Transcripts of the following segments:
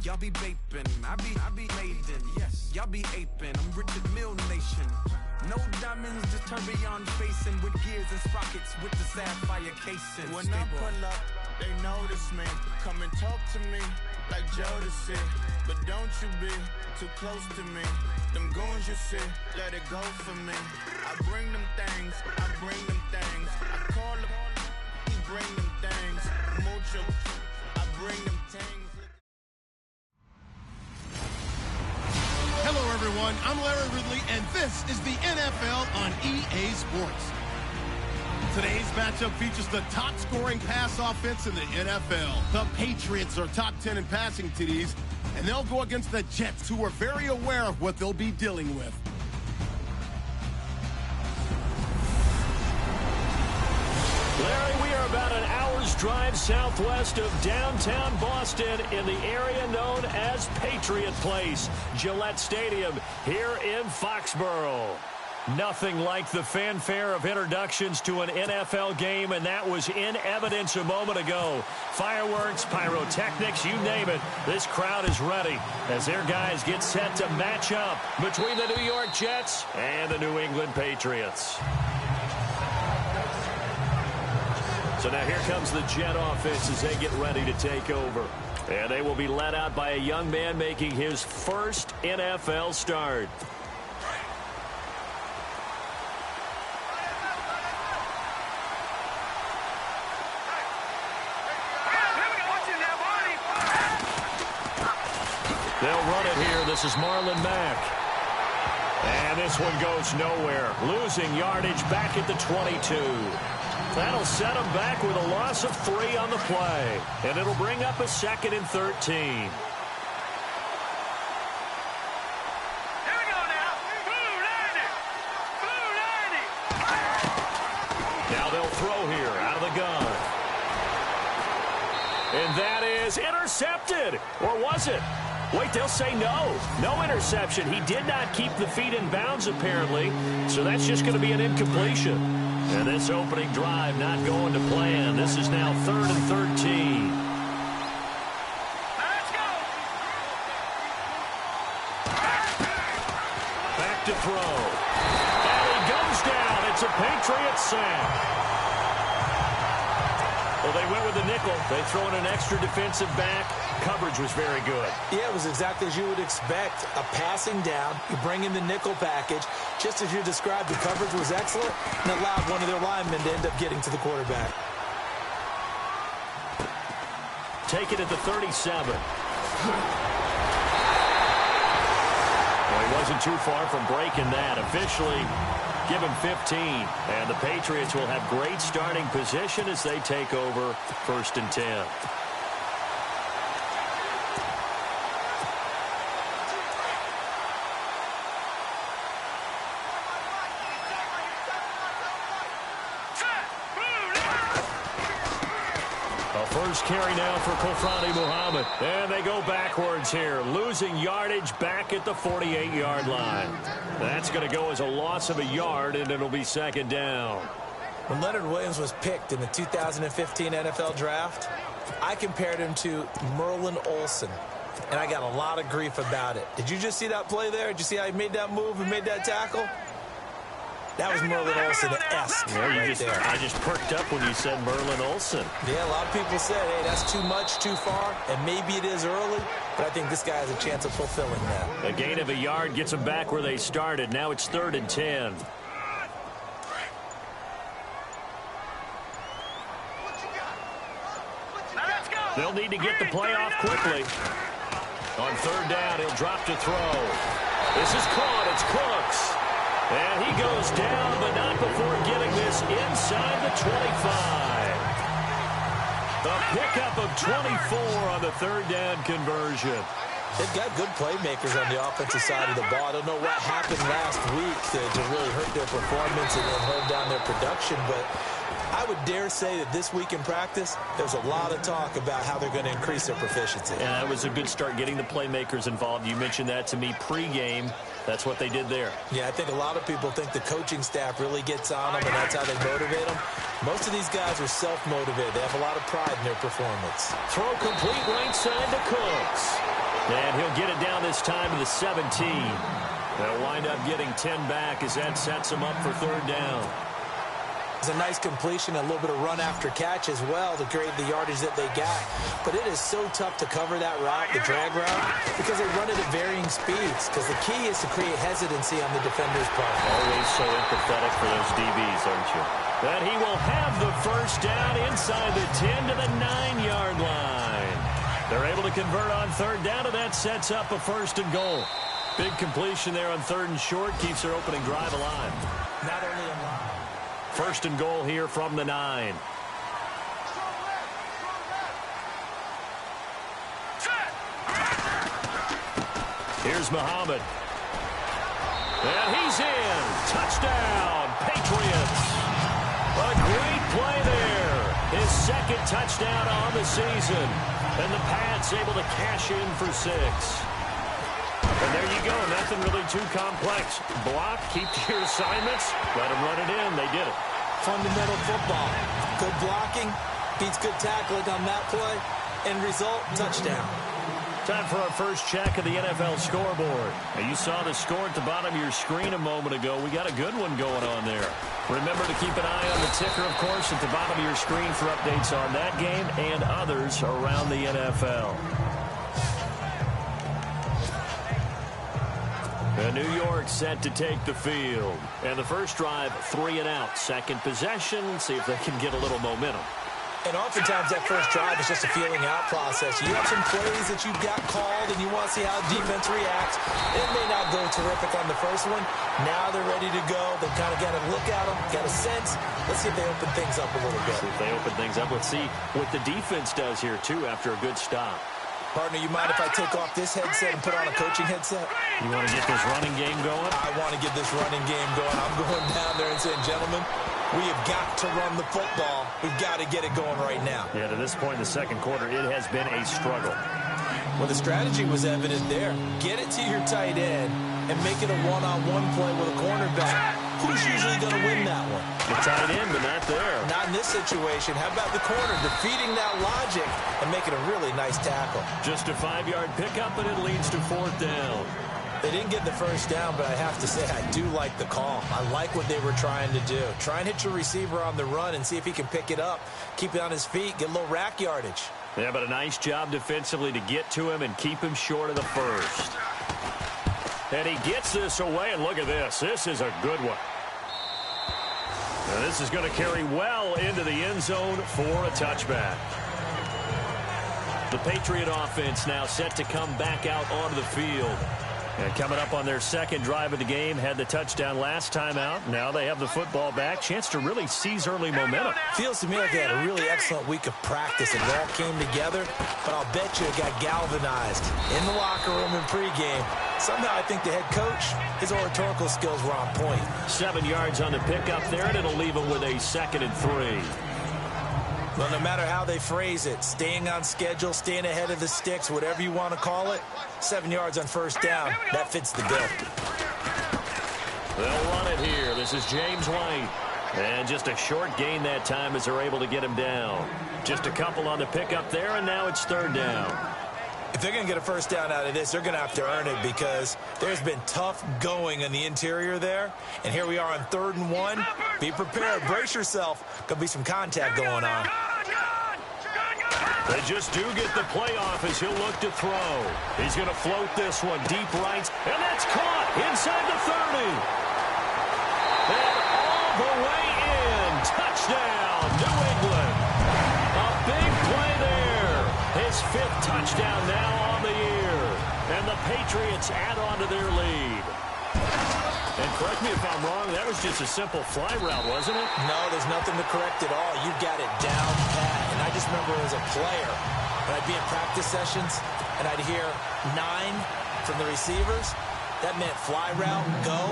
Y'all be vaping, I be maiden. Yes, y'all be aping. I'm Richard Mill Nation. No diamonds, just tourbillon facing with gears and sprockets with the sapphire casing. When I pull up, they notice me. Come and talk to me like Jodeci. But don't you be too close to me. Them goons you see, let it go for me. I bring them things, I bring them things. I call them, he bring them things. Mucho, I bring them things. Hello, everyone. I'm Larry Ridley, and this is the NFL on EA Sports. Today's matchup features the top-scoring pass offense in the NFL. The Patriots are top 10 in passing TDs, and they'll go against the Jets, who are very aware of what they'll be dealing with. Larry, we are about an hour's drive southwest of downtown Boston in the area known as Patriot Place, Gillette Stadium here in Foxborough. Nothing like the fanfare of introductions to an NFL game, and that was in evidence a moment ago. Fireworks, pyrotechnics, you name it. This crowd is ready as their guys get set to match up between the New York Jets and the New England Patriots. So now here comes the Jet offense as they get ready to take over. And they will be led out by a young man making his first NFL start. They'll run it here. This is Marlon Mack. And this one goes nowhere. Losing yardage back at the 22. That'll set him back with a loss of 3 on the play. And it'll bring up a 2nd and 13. Here we go now. Blue 90. Blue 90. Now they'll throw here out of the gun. And that is intercepted. Or was it? Wait, they'll say no. No interception. He did not keep the feet in bounds, apparently. So that's just going to be an incompletion. And this opening drive not going to plan. This is now 3rd and 13. Let's go. Back to throw. And he goes down. It's a Patriot sack. Well, they went with the nickel. They throw in an extra defensive back. Coverage was very good. Yeah, it was exactly as you would expect. A passing down. You bring in the nickel package. Just as you described, the coverage was excellent and allowed one of their linemen to end up getting to the quarterback. Take it at the 37. Well, he wasn't too far from breaking that. Officially, give him 15. And the Patriots will have great starting position as they take over 1st and 10. First carry now for Kofrani Muhammad. And they go backwards here. Losing yardage back at the 48-yard line. That's going to go as a loss of a yard, and it'll be 2nd down. When Leonard Williams was picked in the 2015 NFL Draft, I compared him to Merlin Olsen, and I got a lot of grief about it. Did you just see that play there? Did you see how he made that move and made that tackle? That was Merlin Olsen-esque right there. I just perked up when you said Merlin Olsen. Yeah, a lot of people said, hey, that's too much, too far, and maybe it is early, but I think this guy has a chance of fulfilling that. A gain of a yard gets them back where they started. Now it's 3rd and 10. They'll need to get the play off quickly. On 3rd down, he'll drop to throw. This is caught. It's Cooks. And he goes down, but not before getting this inside the 25. A pickup of 24 on the 3rd down conversion. They've got good playmakers on the offensive side of the ball. I don't know what happened last week to really hurt their performance and hold down their production, but I would dare say that this week in practice, there's a lot of talk about how they're going to increase their proficiency. And that was a good start getting the playmakers involved. You mentioned that to me pregame. That's what they did there. Yeah, I think a lot of people think the coaching staff really gets on them, and that's how they motivate them. Most of these guys are self-motivated. They have a lot of pride in their performance. Throw complete right side to Cooks. And he'll get it down this time to the 17. They'll wind up getting 10 back as that sets them up for third down. It's a nice completion, a little bit of run after catch as well to create the yardage that they got. But it is so tough to cover that route, the drag route, because they run it at varying speeds. Because the key is to create hesitancy on the defender's part. Always so empathetic for those DBs, aren't you? And he will have the first down inside the 10 to the 9-yard line. They're able to convert on third down, and that sets up a first and goal. Big completion there on third and short, keeps their opening drive alive. Not only alive. First and goal here from the 9. Here's Muhammad. And he's in. Touchdown, Patriots. A great play there. His second touchdown on the season. And the Pats able to cash in for 6. And there you go. Nothing really too complex. Block, keep to your assignments, let them run it in. They did it. Fundamental football. Good blocking beats good tackling on that play. End result, touchdown. Time for our first check of the NFL scoreboard. Now, you saw the score at the bottom of your screen a moment ago. We got a good one going on there. Remember to keep an eye on the ticker, of course, at the bottom of your screen for updates on that game and others around the NFL. And New York set to take the field. And the first drive, 3 and out. Second possession, see if they can get a little momentum. And oftentimes that first drive is just a feeling out process. You have some plays that you've got called and you want to see how defense reacts. It may not go terrific on the first one. Now they're ready to go. They've kind of got to look at them, got a sense. Let's see if they open things up a little bit. See if they open things up. Let's see what the defense does here, too, after a good stop. Partner, you mind if I take off this headset and put on a coaching headset? You want to get this running game going? I want to get this running game going. I'm going down there and saying, gentlemen, we have got to run the football. We've got to get it going right now. Yeah, to this point in the second quarter, it has been a struggle. Well, the strategy was evident there. Get it to your tight end and make it a one-on-one play with a cornerback. Who's usually going to win that one? The tight end, but not there. Not in this situation. How about the corner defeating that logic and making a really nice tackle? Just a 5-yard pickup, and it leads to fourth down. They didn't get the first down, but I have to say I do like the call. I like what they were trying to do. Try and hit your receiver on the run and see if he can pick it up. Keep it on his feet, get a little rack yardage. Yeah, but a nice job defensively to get to him and keep him short of the first. And he gets this away, and look at this. This is a good one. Now this is going to carry well into the end zone for a touchback. The Patriot offense now set to come back out onto the field. And coming up on their second drive of the game, had the touchdown last time out. Now they have the football back. Chance to really seize early momentum. Feels to me like they had a really excellent week of practice. It all came together, but I'll bet you it got galvanized in the locker room in pregame. Somehow I think the head coach, his oratorical skills were on point. 7 yards on the pickup there, and it'll leave him with a 2nd and 3. Well, no matter how they phrase it, staying on schedule, staying ahead of the sticks, whatever you want to call it, 7 yards on first down, that fits the bill. They'll run it here. This is James White. And just a short gain that time as they're able to get him down. Just a couple on the pickup there, and now it's third down. If they're going to get a first down out of this, they're going to have to earn it because there's been tough going in the interior there. And here we are on 3rd and 1. Be prepared. Brace yourself. Going to be some contact going on. They just do get the playoff as he'll look to throw. He's going to float this one deep right, and that's caught inside the 30. And all the way in. Touchdown, New England. A big play there. His 5th touchdown now on the year. And the Patriots add on to their lead. And correct me if I'm wrong, that was just a simple fly route, wasn't it? No, there's nothing to correct at all. You got it down pat. And I just remember as a player, when I'd be in practice sessions and I'd hear 9 from the receivers, that meant fly route, go,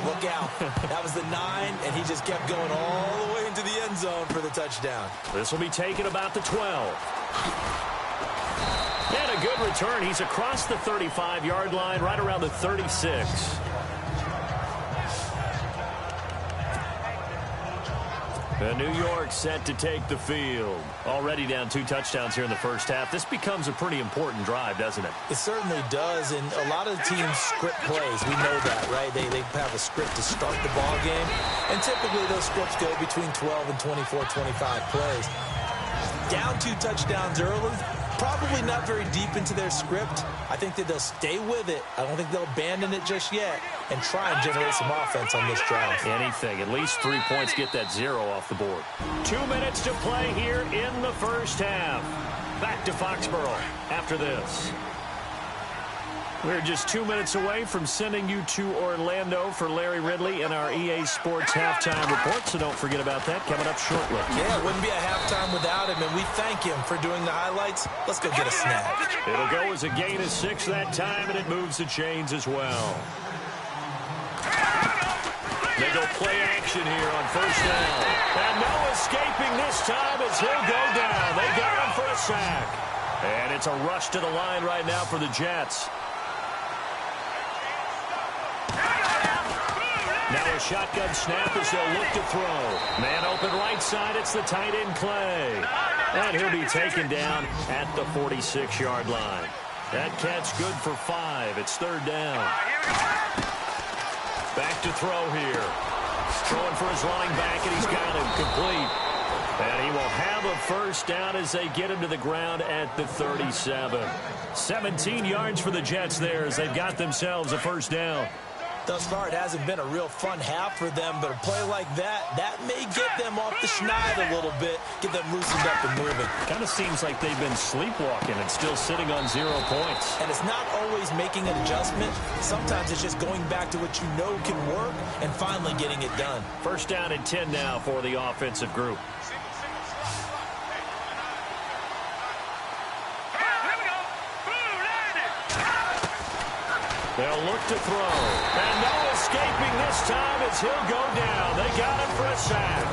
look out. That was the 9, and he just kept going all the way into the end zone for the touchdown. This will be taken about the 12. And a good return. He's across the 35-yard line, right around the 36. And New York set to take the field. Already down 2 touchdowns here in the first half. This becomes a pretty important drive, doesn't it? It certainly does, and a lot of the teams script plays. We know that, right? They have a script to start the ball game, and typically those scripts go between 12 and 24, 25 plays. Down 2 touchdowns early, probably not very deep into their script. I think that they'll stay with it. I don't think they'll abandon it just yet and try and generate some offense on this drive. Anything. At least 3 points, get that 0 off the board. 2 minutes to play here in the first half. Back to Foxborough after this. We're just 2 minutes away from sending you to Orlando for Larry Ridley in our EA Sports halftime report, so don't forget about that coming up shortly. Yeah, it wouldn't be a halftime without him, and we thank him for doing the highlights. Let's go get a snap. It'll go as a gain of 6 that time, and it moves the chains as well. They go play action here on first down. And no escaping this time as he'll go down. They got him for a sack. And it's a rush to the line right now for the Jets. Now a shotgun snap as they'll look to throw. Man open right side, it's the tight end Clay. And he'll be taken down at the 46-yard line. That catch good for 5. It's 3rd down. Back to throw here. Throwing for his running back, and he's got him complete. And he will have a first down as they get him to the ground at the 37. 17 yards for the Jets there as they've got themselves a first down. Thus far, it hasn't been a real fun half for them, but a play like that may get them off the schneid a little bit, get them loosened up and moving. Kind of seems like they've been sleepwalking and still sitting on 0 points. And it's not always making an adjustment. Sometimes it's just going back to what you know can work and finally getting it done. First down and 10 now for the offensive group. They'll look to throw. And no escaping this time as he'll go down. They got him for a sack.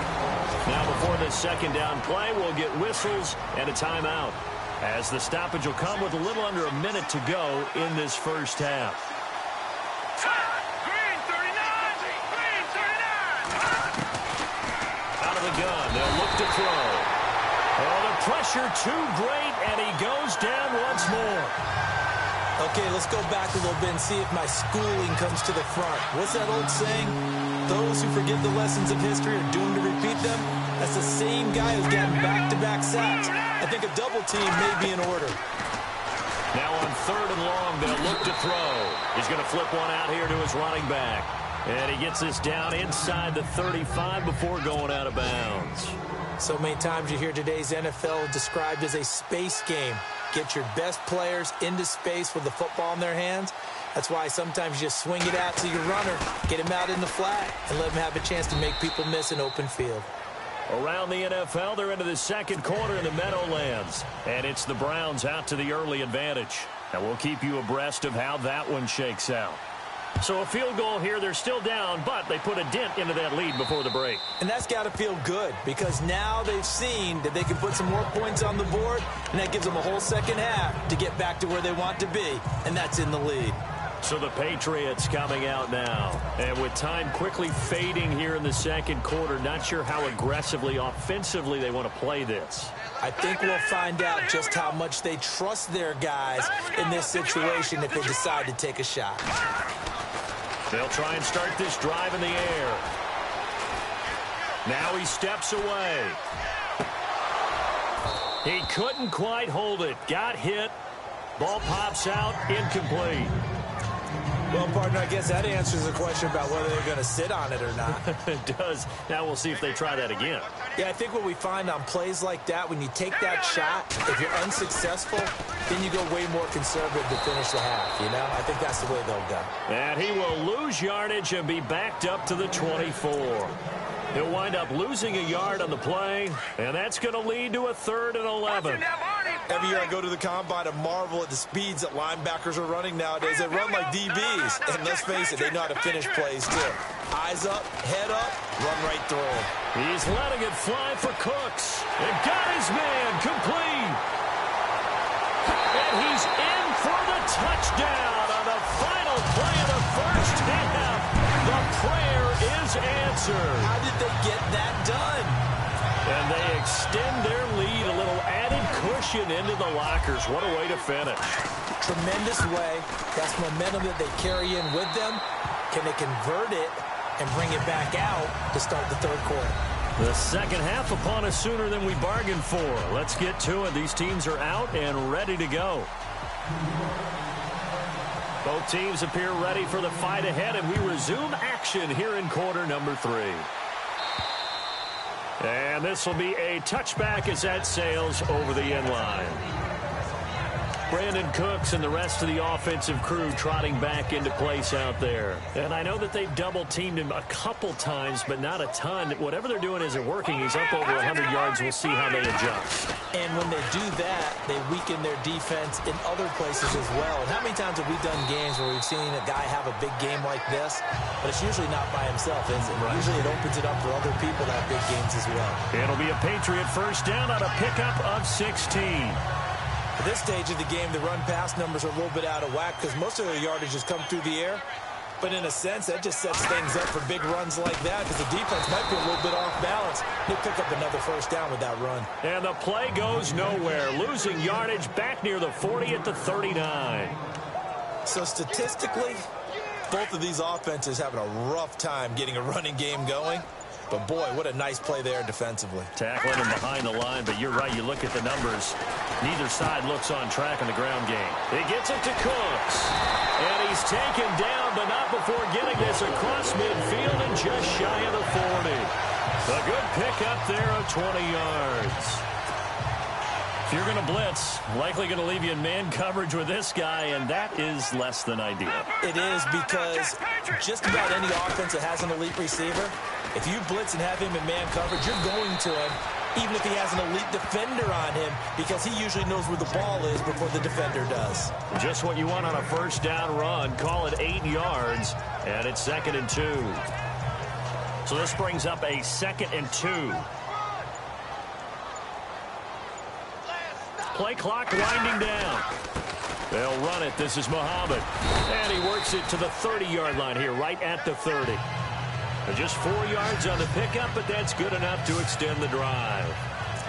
Now before this second down play, we'll get whistles and a timeout, as the stoppage will come with a little under a minute to go in this first half. Green 39! Green 39! Out of the gun, they'll look to throw. Oh, the pressure too great, and he goes down once more. Okay, let's go back a little bit and see if my schooling comes to the front. What's that old saying? Those who forget the lessons of history are doomed to repeat them. That's the same guy who's gotten back-to-back sacks. I think a double team may be in order. Now on 3rd and long, they'll look to throw. He's going to flip one out here to his running back. And he gets this down inside the 35 before going out of bounds. So many times you hear today's NFL described as a space game. Get your best players into space with the football in their hands. That's why sometimes you just swing it out to your runner, get him out in the flat, and let him have a chance to make people miss an open field. Around the NFL, they're into the second quarter in the Meadowlands. And it's the Browns out to the early advantage. And we'll keep you abreast of how that one shakes out. So a field goal here, they're still down, but they put a dent into that lead before the break. And that's got to feel good, because now they've seen that they can put some more points on the board, and that gives them a whole second half to get back to where they want to be, and that's in the lead. So the Patriots coming out now. And with time quickly fading here in the second quarter, not sure how aggressively, offensively they want to play this. I think we'll find out just how much they trust their guys in this situation if they decide to take a shot. They'll try and start this drive in the air. Now he steps away. He couldn't quite hold it. Got hit. Ball pops out. Incomplete. Well, partner, I guess that answers the question about whether they're going to sit on it or not. It does. Now we'll see if they try that again. Yeah, I think what we find on plays like that, when you take that shot, if you're unsuccessful, then you go way more conservative to finish the half, you know? I think that's the way they'll go. And he will lose yardage and be backed up to the 24. He'll wind up losing a yard on the play, and that's going to lead to a 3rd and 11. Every year I go to the combine and marvel at the speeds that linebackers are running nowadays. They run like DBs, and let's face it, they know how to finish plays too. Eyes up, head up, run right through them. He's letting it fly for Cooks. And got his man complete. And he's in for the touchdown on the final play of the first half. The prayer is answered. How did they get that done? And they extend their lead, a little added cushion into the lockers. What a way to finish. Tremendous way. That's momentum that they carry in with them. Can they convert it and bring it back out to start the third quarter? The second half upon us sooner than we bargained for. Let's get to it. These teams are out and ready to go. Both teams appear ready for the fight ahead, and we resume action here in quarter number 3. And this will be a touchback as that sails over the end line. Brandon Cooks and the rest of the offensive crew trotting back into place out there. And I know that they've double-teamed him a couple times, but not a ton. Whatever they're doing isn't working. He's up over 100 yards. We'll see how they adjust. And when they do that, they weaken their defense in other places as well. And how many times have we done games where we've seen a guy have a big game like this, but it's usually not by himself, is it? Right. Usually it opens it up for other people to have big games as well. It'll be a Patriot first down on a pickup of 16. At this stage of the game, the run-pass numbers are a little bit out of whack because most of their yardage has come through the air. But in a sense, that just sets things up for big runs like that because the defense might be a little bit off balance. They pick up another first down with that run. And the play goes nowhere, losing yardage back near the 40 at the 39. So statistically, both of these offenses having a rough time getting a running game going. But, boy, what a nice play there defensively. Tackling him behind the line, but you're right. You look at the numbers. Neither side looks on track in the ground game. He gets it to Cooks. And he's taken down, but not before getting this across midfield and just shy of the 40. A good pickup there of 20 yards. If you're going to blitz, likely going to leave you in man coverage with this guy, and that is less than ideal. It is because just about any offense that has an elite receiver, if you blitz and have him in man coverage, you're going to him, even if he has an elite defender on him, because he usually knows where the ball is before the defender does. Just what you want on a first down run. Call it 8 yards, and it's 2nd and 2. So this brings up a 2nd and 2. Play clock winding down. They'll run it. This is Muhammad. And he works it to the 30-yard line here, right at the 30. Just 4 yards on the pickup, but that's good enough to extend the drive.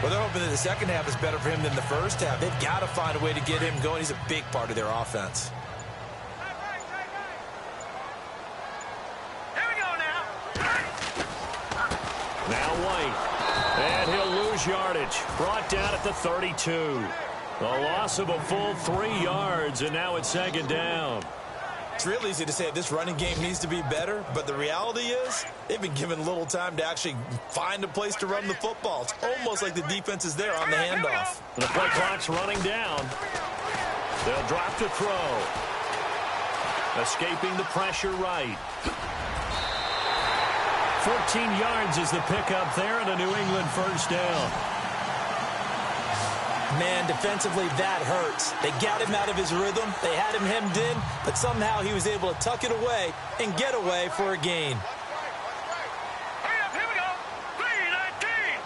Well, they're hoping that the second half is better for him than the first half. They've got to find a way to get him going. He's a big part of their offense. Here we go now. Now White. And he'll lose yardage. Brought down at the 32. A loss of a full 3 yards, and now it's 2nd down. It's real easy to say this running game needs to be better, but the reality is they've been given little time to actually find a place to run the football. It's almost like the defense is there on the handoff. The play clock's running down. They'll drop to throw. Escaping the pressure right. 14 yards is the pickup there, and a New England first down. Man, defensively, that hurts. They got him out of his rhythm. They had him hemmed in, but somehow he was able to tuck it away and get away for a gain. Hurry up, here we go. 319.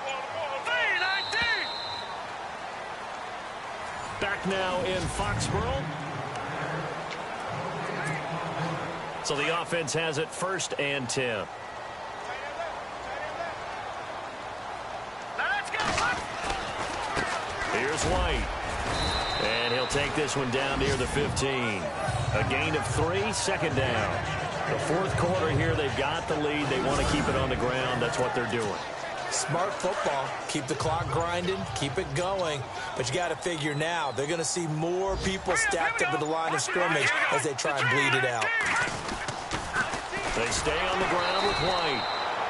319. Back now in Foxborough. So the offense has it 1st and 10. Here's White. And he'll take this one down near the 15. A gain of 3, 2nd down. The 4th quarter here, they've got the lead. They want to keep it on the ground. That's what they're doing. Smart football. Keep the clock grinding. Keep it going. But you got to figure now, they're going to see more people stacked up at the line of scrimmage as they try and bleed it out. They stay on the ground with White.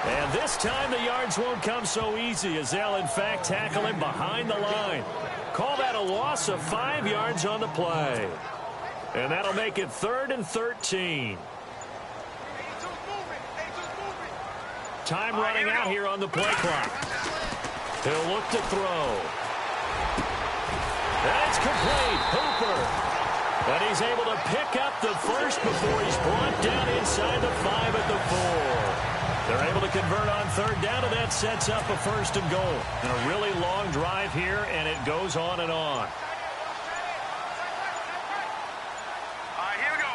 And this time the yards won't come so easy as they'll, in fact, tackle him behind the line. Call that a loss of 5 yards on the play. And that'll make it 3rd and 13. Time running out here on the play clock. He'll look to throw. That's complete. Hooper. And he's able to pick up the first before he's brought down inside the 5 at the 4. They're able to convert on 3rd down, and that sets up a 1st and goal. And a really long drive here, and it goes on and on. All right, here we go.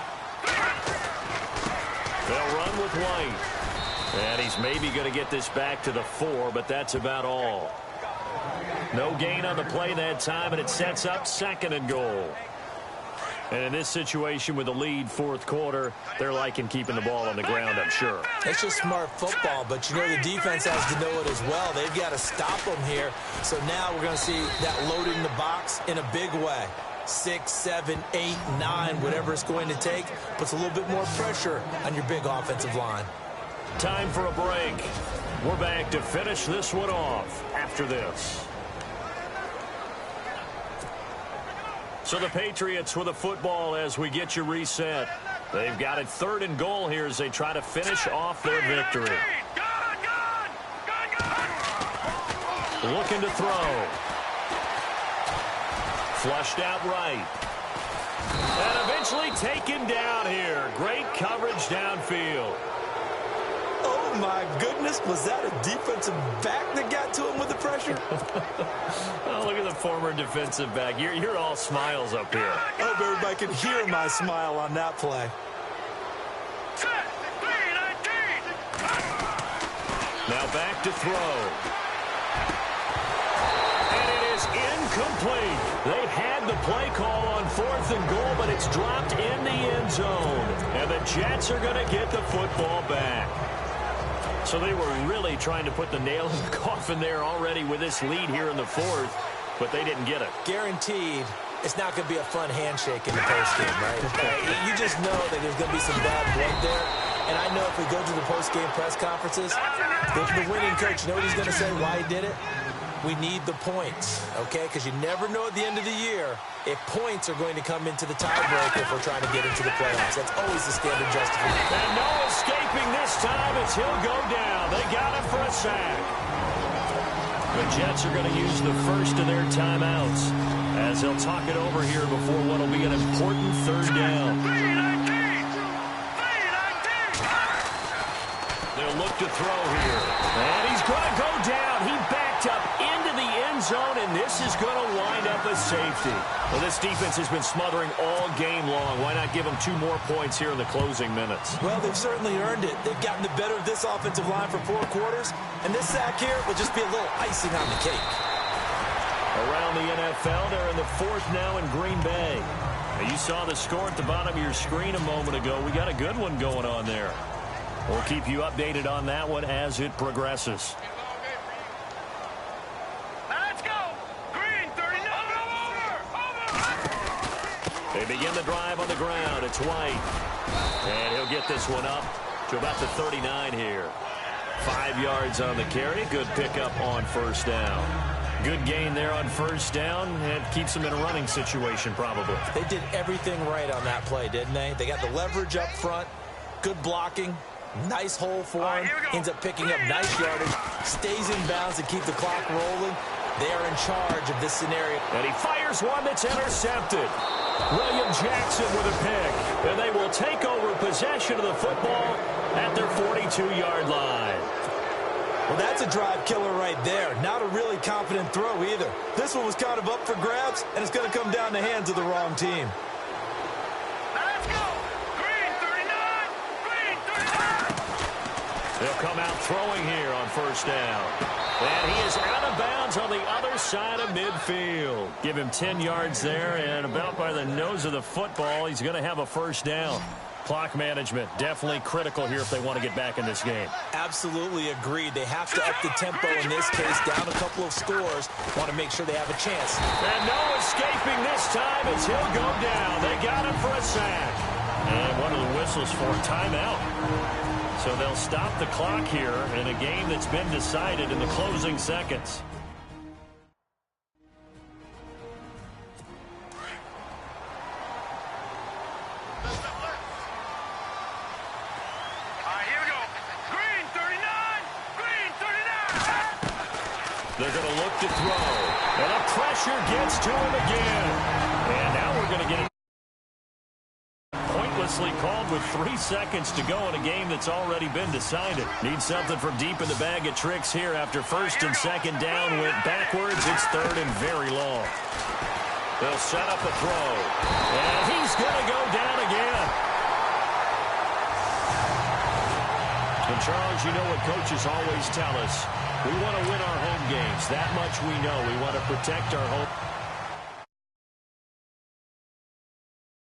They'll run with White. And he's maybe going to get this back to the 4, but that's about all. No gain on the play that time, and it sets up 2nd and goal. And in this situation with the lead 4th quarter, they're liking keeping the ball on the ground, I'm sure. It's just smart football, but you know the defense has to know it as well. They've got to stop them here. So now we're going to see that loading the box in a big way. 6, 7, 8, 9, whatever it's going to take, puts a little bit more pressure on your big offensive line. Time for a break. We're back to finish this one off after this. So the Patriots with the football as we get you reset. They've got it 3rd and goal here as they try to finish off their victory. Looking to throw. Flushed out right. And eventually taken down here. Great coverage downfield. Oh, my goodness. Was that a defensive back that got to him with the pressure? Oh, look at the former defensive back. You're all smiles up here. I hope everybody can hear my smile on that play. Now back to throw. And it is incomplete. They had the play call on 4th and goal, but it's dropped in the end zone. And the Jets are going to get the football back. So they were really trying to put the nail in the coffin there already with this lead here in the 4th, but they didn't get it. Guaranteed it's not going to be a fun handshake in the postgame, right? You just know that there's going to be some bad blood there. And I know if we go to the postgame press conferences, the winning coach, you know what he's going to say, why he did it? We need the points, okay? Because you never know at the end of the year if points are going to come into the tiebreak if we're trying to get into the playoffs. That's always the standard justification. And no escaping this time as he'll go down. They got him for a sack. The Jets are going to use the first of their timeouts as they'll talk it over here before what will be an important 3rd down. They'll look to throw here. And he's going to go down. He backed up into the end zone, and this is going to wind up a safety. Well, this defense has been smothering all game long. Why not give them 2 more points here in the closing minutes? Well, they've certainly earned it. They've gotten the better of this offensive line for 4 quarters, and this sack here will just be a little icing on the cake. Around the NFL, they're in the 4th now in Green Bay. Now, you saw the score at the bottom of your screen a moment ago. We got a good one going on there. We'll keep you updated on that one as it progresses. Let's go! Green, 39! Over! They begin the drive on the ground. It's White. And he'll get this one up to about the 39 here. 5 yards on the carry. Good pickup on 1st down. Good gain there on 1st down, and keeps them in a running situation probably. They did everything right on that play, didn't they? They got the leverage up front, good blocking, nice hole for him, ends up picking up nice yardage, stays in bounds to keep the clock rolling. They are in charge of this scenario. And he fires one that's intercepted. William Jackson with a pick, and they will take over possession of the football at their 42-yard line. Well, that's a drive killer right there. Not a really confident throw either. This one was kind of up for grabs, and it's going to come down the hands of the wrong team. Let's go! Green, 39! Green, 39! They'll come out throwing here on 1st down. And he is out of bounds on the other side of midfield. Give him 10 yards there, and about by the nose of the football, he's going to have a 1st down. Clock management, definitely critical here if they want to get back in this game. Absolutely agreed. They have to up the tempo in this case, down a couple of scores. Want to make sure they have a chance. And no escaping this time as he'll go down. They got him for a sack. And one of the whistles for a timeout. So they'll stop the clock here in a game that's been decided in the closing seconds. They're going to look to throw. And the pressure gets to him again. And now we're going to get it pointlessly called with 3 seconds to go in a game that's already been decided. Need something from deep in the bag of tricks here after 1st and 2nd down went backwards. It's 3rd and very long. They'll set up a throw. And he's going to go down again. The Charles, you know what coaches always tell us. We want to win our home games. That much we know. We want to protect our home.